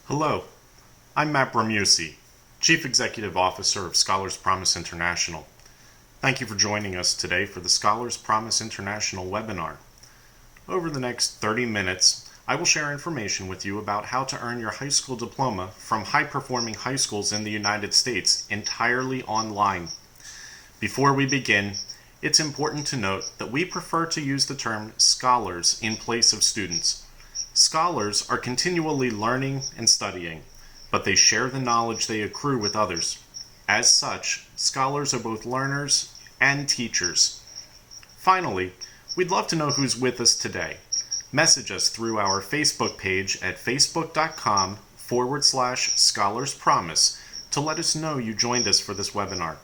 Hello, I'm Matt Bramusi, Chief Executive Officer of Scholars Promise International. Thank you for joining us today for the Scholars Promise International webinar. Over the next 30 minutes, I will share information with you about how to earn your high school diploma from high-performing high schools in the United States entirely online. Before we begin, it's important to note that we prefer to use the term scholars in place of students. Scholars are continually learning and studying, but they share the knowledge they accrue with others. As such, scholars are both learners and teachers. Finally, we'd love to know who's with us today. Message us through our Facebook page at facebook.com/scholarspromise to let us know you joined us for this webinar.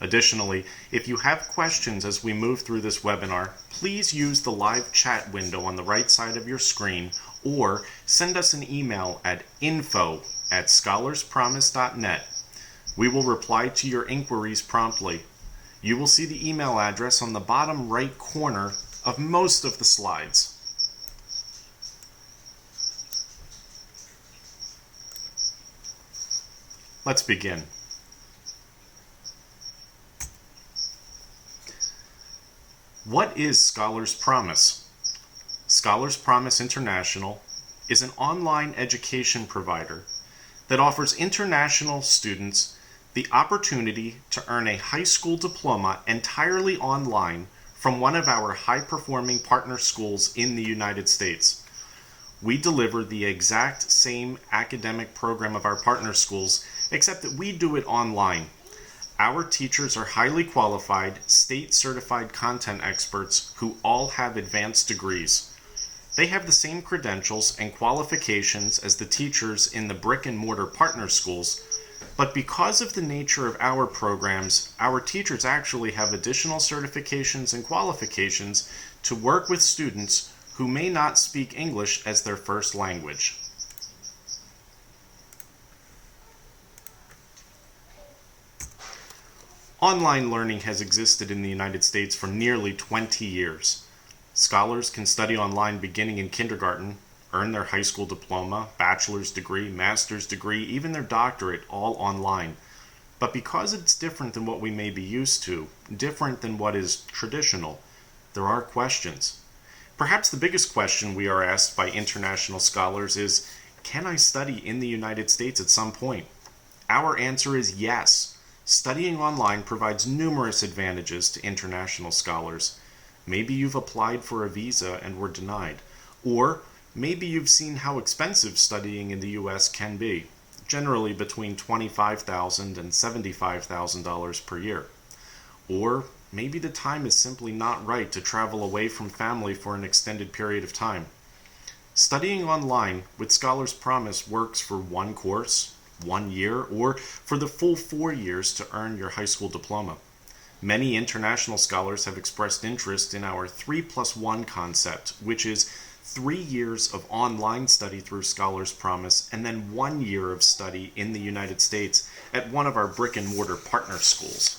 Additionally, if you have questions as we move through this webinar, please use the live chat window on the right side of your screen or send us an email at info@scholarspromise.net. We will reply to your inquiries promptly. You will see the email address on the bottom right corner of most of the slides. Let's begin. What is Scholars Promise? Scholars Promise International is an online education provider that offers international students the opportunity to earn a high school diploma entirely online from one of our high-performing partner schools in the United States. We deliver the exact same academic program of our partner schools, except that we do it online. Our teachers are highly qualified, state-certified content experts who all have advanced degrees. They have the same credentials and qualifications as the teachers in the brick-and-mortar partner schools, but because of the nature of our programs, our teachers actually have additional certifications and qualifications to work with students who may not speak English as their first language. Online learning has existed in the United States for nearly 20 years. Scholars can study online beginning in kindergarten, earn their high school diploma, bachelor's degree, master's degree, even their doctorate, all online. But because it's different than what we may be used to, different than what is traditional, there are questions. Perhaps the biggest question we are asked by international scholars is, can I study in the United States at some point? Our answer is yes. Studying online provides numerous advantages to international scholars. Maybe you've applied for a visa and were denied, or maybe you've seen how expensive studying in the U.S. can be, generally between $25,000 and $75,000 per year. Or maybe the time is simply not right to travel away from family for an extended period of time. Studying online with Scholars Promise works for one course, 1 year, or for the full 4 years to earn your high school diploma. Many international scholars have expressed interest in our 3+1 concept, which is 3 years of online study through Scholars Promise and then 1 year of study in the United States at one of our brick-and-mortar partner schools.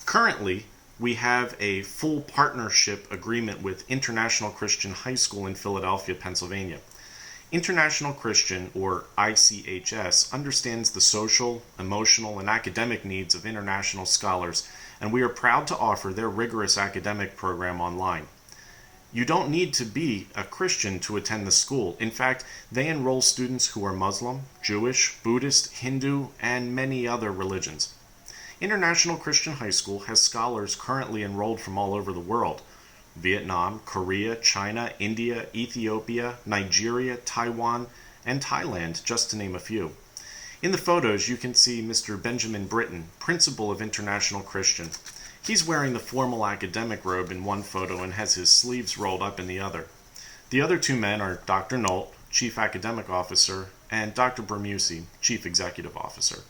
Currently, we have a full partnership agreement with International Christian High School in Philadelphia, Pennsylvania. International Christian, or ICHS, understands the social, emotional, and academic needs of international scholars, and we are proud to offer their rigorous academic program online. You don't need to be a Christian to attend the school. In fact, they enroll students who are Muslim, Jewish, Buddhist, Hindu, and many other religions. International Christian High School has scholars currently enrolled from all over the world: Vietnam, Korea, China, India, Ethiopia, Nigeria, Taiwan, and Thailand, just to name a few. In the photos, you can see Mr. Benjamin Britton, principal of International Christian. He's wearing the formal academic robe in one photo and has his sleeves rolled up in the other. The other two men are Dr. Nolt, Chief Academic Officer, and Dr. Bramusi, Chief Executive Officer.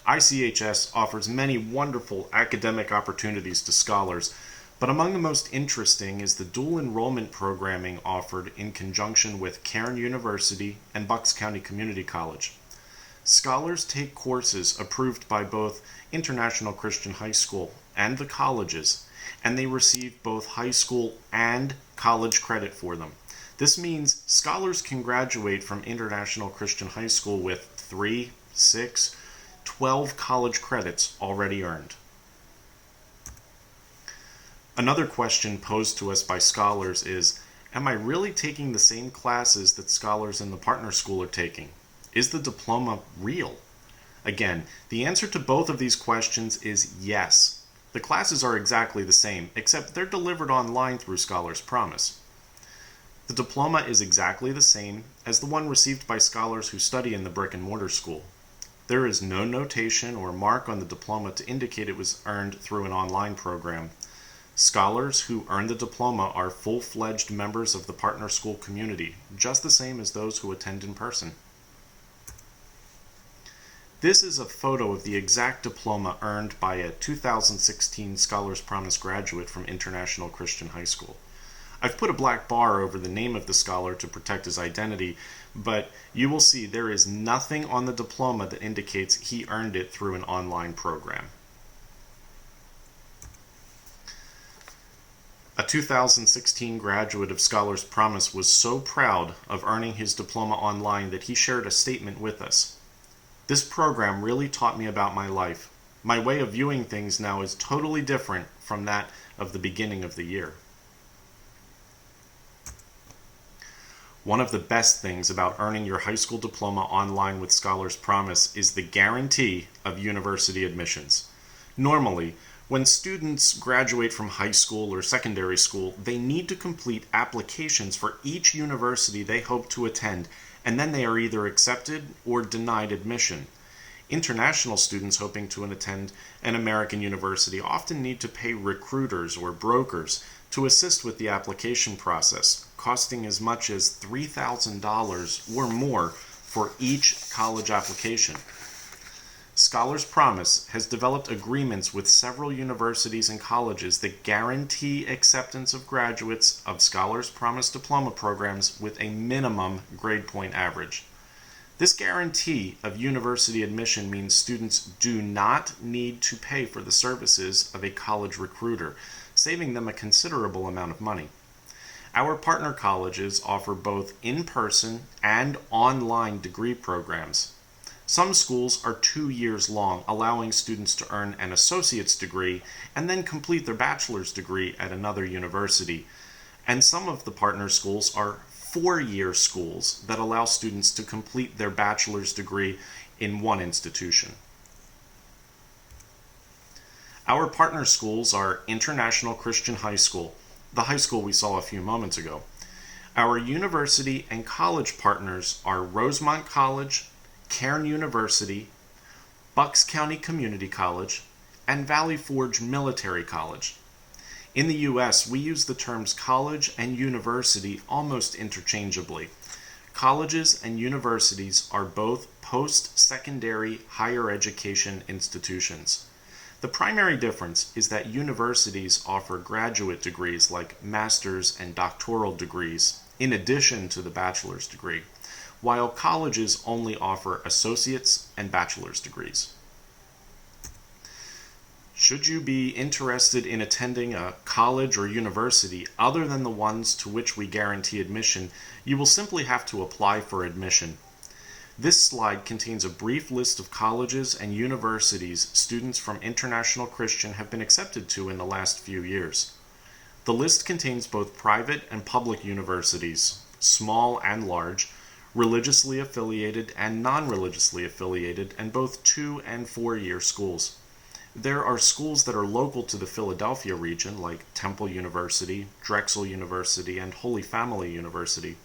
ICHS offers many wonderful academic opportunities to scholars, but among the most interesting is the dual enrollment programming offered in conjunction with Cairn University and Bucks County Community College. Scholars take courses approved by both International Christian High School and the colleges, and they receive both high school and college credit for them. This means scholars can graduate from International Christian High School with 3, 6, 12 college credits already earned. Another question posed to us by scholars is, am I really taking the same classes that scholars in the partner school are taking? Is the diploma real? Again, the answer to both of these questions is yes. The classes are exactly the same, except they're delivered online through Scholars Promise. The diploma is exactly the same as the one received by scholars who study in the brick and mortar school. There is no notation or mark on the diploma to indicate it was earned through an online program. Scholars who earn the diploma are full-fledged members of the partner school community, just the same as those who attend in person. This is a photo of the exact diploma earned by a 2016 Scholars Promise graduate from International Christian High School. I've put a black bar over the name of the scholar to protect his identity, but you will see there is nothing on the diploma that indicates he earned it through an online program. A 2016 graduate of Scholars Promise was so proud of earning his diploma online that he shared a statement with us. This program really taught me about my life. My way of viewing things now is totally different from that of the beginning of the year. One of the best things about earning your high school diploma online with Scholars Promise is the guarantee of university admissions. Normally, when students graduate from high school or secondary school, they need to complete applications for each university they hope to attend, and then they are either accepted or denied admission. International students hoping to attend an American university often need to pay recruiters or brokers to assist with the application process, costing as much as $3,000 or more for each college application. Scholars Promise has developed agreements with several universities and colleges that guarantee acceptance of graduates of Scholars Promise diploma programs with a minimum grade point average. This guarantee of university admission means students do not need to pay for the services of a college recruiter, saving them a considerable amount of money. Our partner colleges offer both in-person and online degree programs. Some schools are 2 years long, allowing students to earn an associate's degree and then complete their bachelor's degree at another university. And some of the partner schools are 4-year schools that allow students to complete their bachelor's degree in one institution. Our partner schools are International Christian High School, the high school we saw a few moments ago. Our university and college partners are Rosemont College, Cairn University, Bucks County Community College, and Valley Forge Military College. In the U.S., we use the terms college and university almost interchangeably. Colleges and universities are both post-secondary higher education institutions. The primary difference is that universities offer graduate degrees like master's and doctoral degrees, in addition to the bachelor's degree, while colleges only offer associate's and bachelor's degrees. Should you be interested in attending a college or university other than the ones to which we guarantee admission, you will simply have to apply for admission. This slide contains a brief list of colleges and universities students from International Christian have been accepted to in the last few years. The list contains both private and public universities, small and large, religiously affiliated and non-religiously affiliated, and both 2- and 4-year schools. There are schools that are local to the Philadelphia region, like Temple University, Drexel University, and Holy Family University.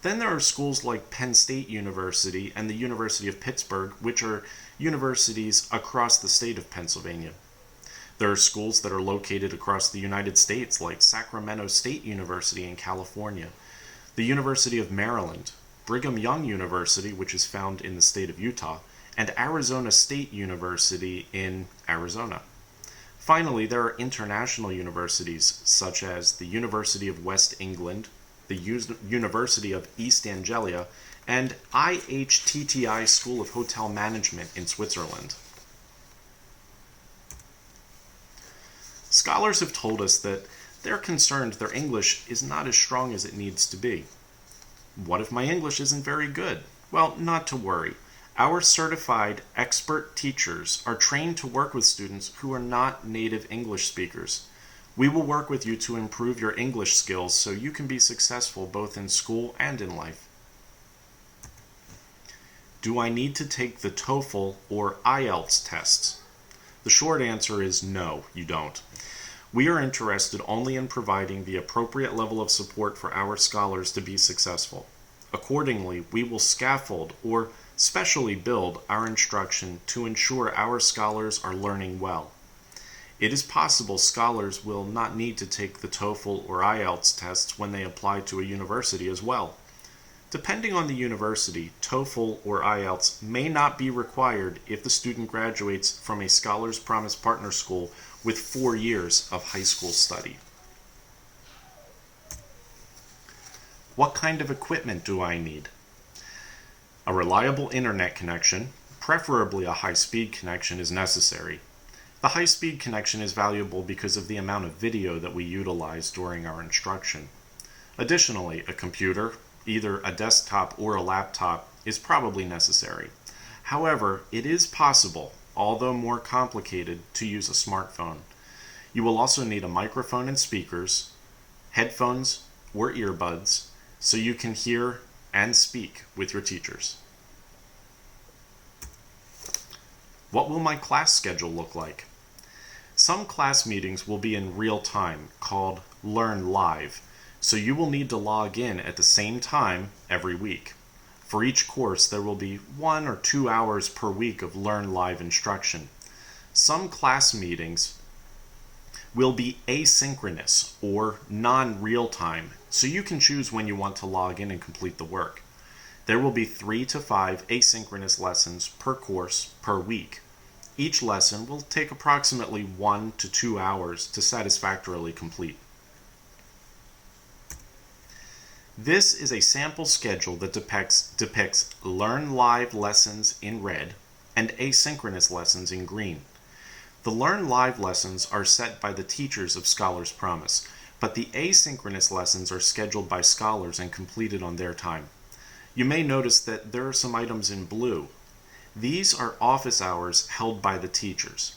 Then there are schools like Penn State University and the University of Pittsburgh, which are universities across the state of Pennsylvania. There are schools that are located across the United States, like Sacramento State University in California, the University of Maryland, Brigham Young University, which is found in the state of Utah, and Arizona State University in Arizona. Finally, there are international universities such as the University of West England, the University of East Anglia, and IHTTI School of Hotel Management in Switzerland. Scholars have told us that they're concerned their English is not as strong as it needs to be. What if my English isn't very good? Well, not to worry. Our certified expert teachers are trained to work with students who are not native English speakers. We will work with you to improve your English skills so you can be successful both in school and in life. Do I need to take the TOEFL or IELTS tests? The short answer is no, you don't. We are interested only in providing the appropriate level of support for our scholars to be successful. Accordingly, we will scaffold or specially build our instruction to ensure our scholars are learning well. It is possible scholars will not need to take the TOEFL or IELTS tests when they apply to a university as well. Depending on the university, TOEFL or IELTS may not be required if the student graduates from a Scholars Promise partner school with 4 years of high school study. What kind of equipment do I need? A reliable internet connection, preferably a high-speed connection, is necessary. The high-speed connection is valuable because of the amount of video that we utilize during our instruction. Additionally, a computer, either a desktop or a laptop, is probably necessary. However, it is possible, although more complicated, to use a smartphone. You will also need a microphone and speakers, headphones or earbuds, so you can hear and speak with your teachers. What will my class schedule look like? Some class meetings will be in real time, called Learn Live, so you will need to log in at the same time every week. For each course, there will be 1 or 2 hours per week of Learn Live instruction. Some class meetings will be asynchronous or non-real-time, so you can choose when you want to log in and complete the work. There will be 3 to 5 asynchronous lessons per course per week. Each lesson will take approximately 1 to 2 hours to satisfactorily complete. This is a sample schedule that depicts Learn Live lessons in red and asynchronous lessons in green. The Learn Live lessons are set by the teachers of Scholars Promise, but the asynchronous lessons are scheduled by scholars and completed on their time. You may notice that there are some items in blue. These are office hours held by the teachers.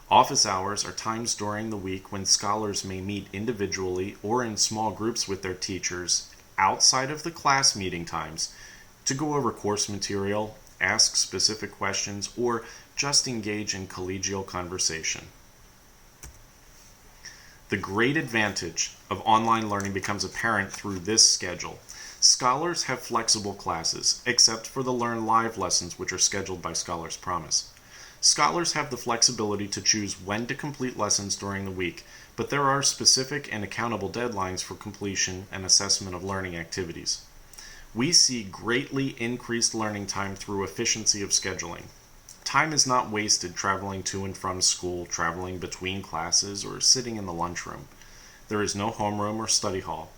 Office hours are times during the week when scholars may meet individually or in small groups with their teachers outside of the class meeting times to go over course material, ask specific questions, or just engage in collegial conversation. The great advantage of online learning becomes apparent through this schedule. Scholars have flexible classes, except for the Learn Live lessons, which are scheduled by Scholars Promise. Scholars have the flexibility to choose when to complete lessons during the week, but there are specific and accountable deadlines for completion and assessment of learning activities. We see greatly increased learning time through efficiency of scheduling. Time is not wasted traveling to and from school, traveling between classes, or sitting in the lunchroom. There is no homeroom or study hall.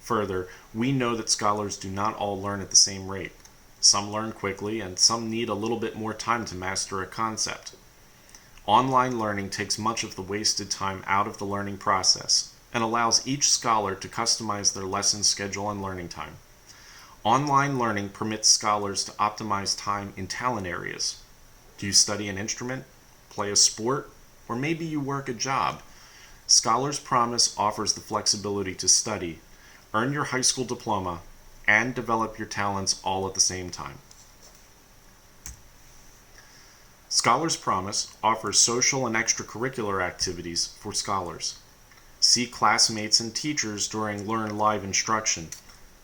Further, we know that scholars do not all learn at the same rate. Some learn quickly, and some need a little bit more time to master a concept. Online learning takes much of the wasted time out of the learning process and allows each scholar to customize their lesson schedule and learning time. Online learning permits scholars to optimize time in talent areas. Do you study an instrument, play a sport, or maybe you work a job? Scholars Promise offers the flexibility to study, earn your high school diploma, and develop your talents all at the same time. Scholars Promise offers social and extracurricular activities for scholars. See classmates and teachers during Learn Live instruction.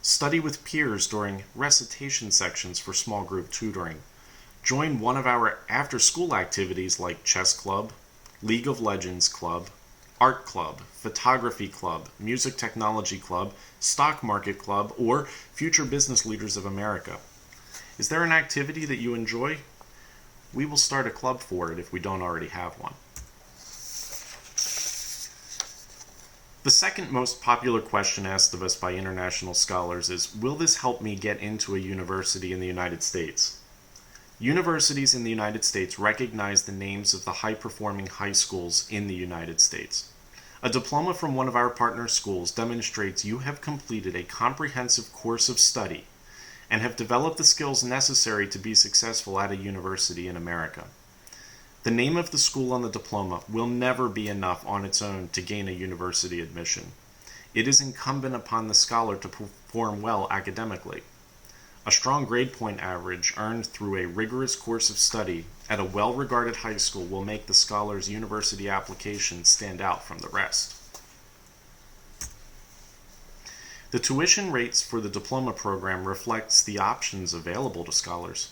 Study with peers during recitation sections for small group tutoring. Join one of our after-school activities like Chess Club, League of Legends Club, Art Club, Photography Club, Music Technology Club, Stock Market Club, or Future Business Leaders of America. Is there an activity that you enjoy? We will start a club for it if we don't already have one. The second most popular question asked of us by international scholars is, will this help me get into a university in the United States? Universities in the United States recognize the names of the high-performing high schools in the United States. A diploma from one of our partner schools demonstrates you have completed a comprehensive course of study and have developed the skills necessary to be successful at a university in America. The name of the school on the diploma will never be enough on its own to gain a university admission. It is incumbent upon the scholar to perform well academically. A strong grade point average earned through a rigorous course of study at a well-regarded high school will make the scholar's university application stand out from the rest. The tuition rates for the diploma program reflects the options available to scholars.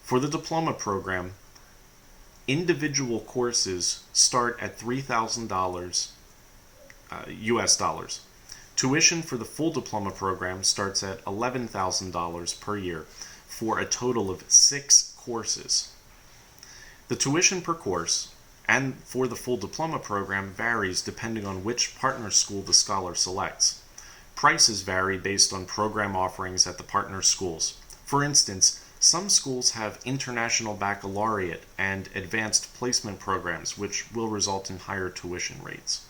For the diploma program, individual courses start at $3,000 US dollars. Tuition for the full diploma program starts at $11,000 per year for a total of 6 courses. The tuition per course and for the full diploma program varies depending on which partner school the scholar selects. Prices vary based on program offerings at the partner schools. For instance, some schools have international baccalaureate and advanced placement programs, which will result in higher tuition rates.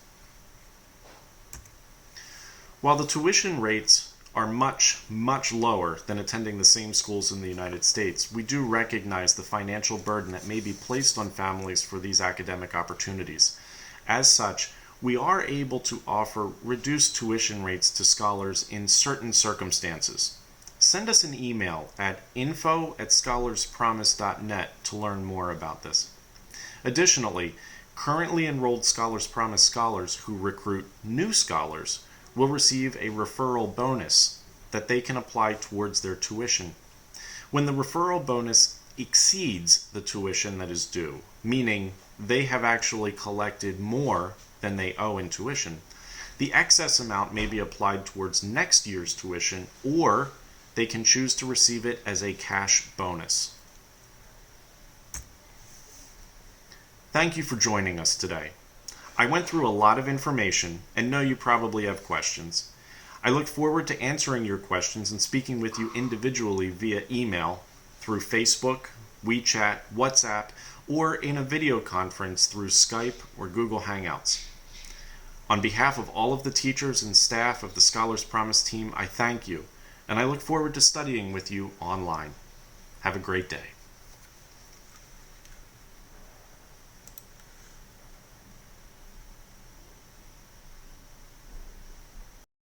While the tuition rates are much, much lower than attending the same schools in the United States, we do recognize the financial burden that may be placed on families for these academic opportunities. As such, we are able to offer reduced tuition rates to scholars in certain circumstances. Send us an email at info@scholarspromise.net to learn more about this. Additionally, currently enrolled Scholars Promise scholars who recruit new scholars will receive a referral bonus that they can apply towards their tuition. When the referral bonus exceeds the tuition that is due, meaning they have actually collected more than they owe in tuition, the excess amount may be applied towards next year's tuition, or they can choose to receive it as a cash bonus. Thank you for joining us today. I went through a lot of information and know you probably have questions. I look forward to answering your questions and speaking with you individually via email, through Facebook, WeChat, WhatsApp, or in a video conference through Skype or Google Hangouts. On behalf of all of the teachers and staff of the Scholars Promise team, I thank you, and I look forward to studying with you online. Have a great day.